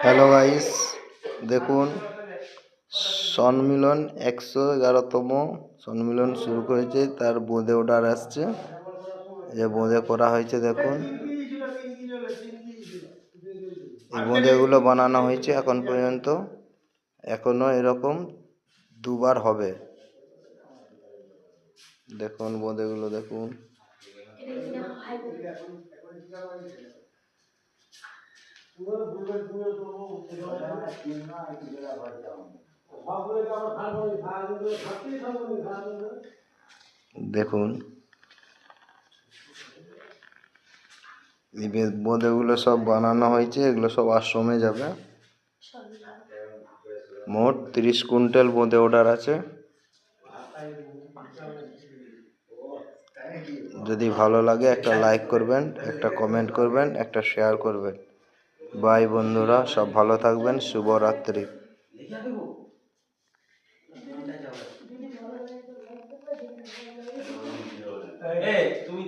Hello guys, দেখুন সম্মিলন 111তম সম্মিলন শুরু করেছে। তার বোঁদে অর্ডার আসছে, যে বোঁদে করা হয়েছে দেখুন। এই বোঁদেগুলো বানানো হয়েছে এখন পর্যন্ত, এখনো এরকম দুবার হবে। দেখুন বোঁদেগুলো দেখুন। দেখুন এই বোঁদেগুলো সব বানানো হয়েছে, এগুলো সব আশ্রমে যাবে। মোট 30 কুইন্টাল বোঁদে অর্ডার আছে। যদি ভালো লাগে একটা লাইক করবেন, একটা কমেন্ট করবেন, একটা শেয়ার করবেন। বাই বন্ধুরা, সব ভালো থাকবেন। শুভরাত্রি। তুমি